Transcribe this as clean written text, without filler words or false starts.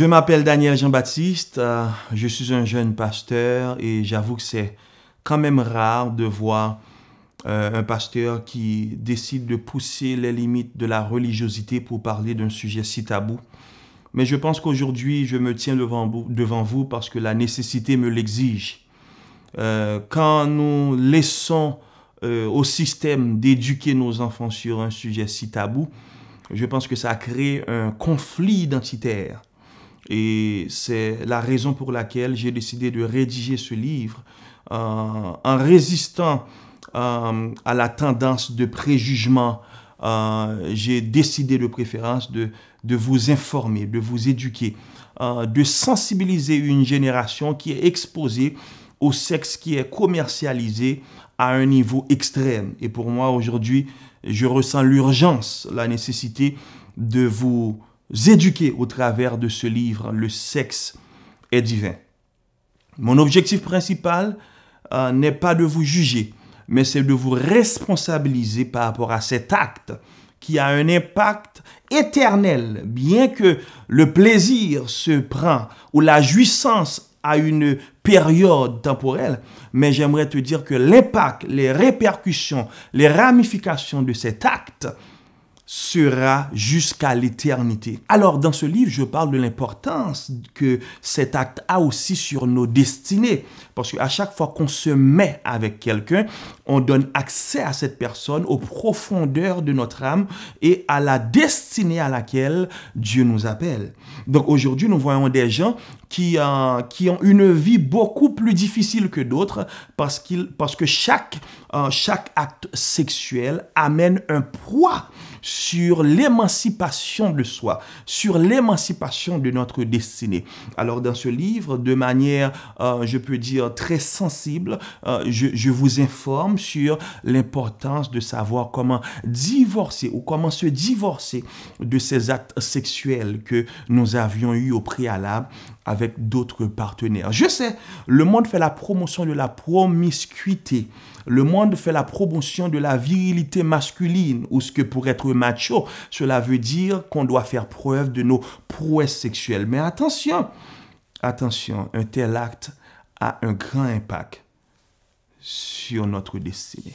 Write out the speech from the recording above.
Je m'appelle Daniel Jean-Baptiste, je suis un jeune pasteur et j'avoue que c'est quand même rare de voir un pasteur qui décide de pousser les limites de la religiosité pour parler d'un sujet si tabou. Mais je pense qu'aujourd'hui, je me tiens devant vous parce que la nécessité me l'exige. Quand nous laissons au système d'éduquer nos enfants sur un sujet si tabou, je pense que ça crée un conflit identitaire. Et c'est la raison pour laquelle j'ai décidé de rédiger ce livre en résistant à la tendance de préjugement. J'ai décidé de préférence de vous informer, de vous éduquer, de sensibiliser une génération qui est exposée au sexe qui est commercialisé à un niveau extrême. Et pour moi, aujourd'hui, je ressens l'urgence, la nécessité de vous éduquer au travers de ce livre, Le sexe est divin. Mon objectif principal n'est pas de vous juger, mais c'est de vous responsabiliser par rapport à cet acte qui a un impact éternel, bien que le plaisir se prend ou la jouissance a une période temporelle, mais j'aimerais te dire que l'impact, les répercussions, les ramifications de cet acte sera jusqu'à l'éternité. Alors, dans ce livre, je parle de l'importance que cet acte a aussi sur nos destinées. Parce qu'à chaque fois qu'on se met avec quelqu'un, on donne accès à cette personne, aux profondeurs de notre âme et à la destinée à laquelle Dieu nous appelle. Donc aujourd'hui, nous voyons des gens qui ont une vie beaucoup plus difficile que d'autres parce que chaque acte sexuel amène un poids sur l'émancipation de soi, sur l'émancipation de notre destinée. Alors dans ce livre, de manière, je peux dire, très sensible, je vous informe sur l'importance de savoir comment divorcer ou comment se divorcer de ces actes sexuels que nous avions eus au préalable avec d'autres partenaires. Je sais, le monde fait la promotion de la promiscuité. Le monde fait la promotion de la virilité masculine ou ce que pour être macho, cela veut dire qu'on doit faire preuve de nos prouesses sexuelles. Mais attention, attention, un tel acte a un grand impact sur notre destinée.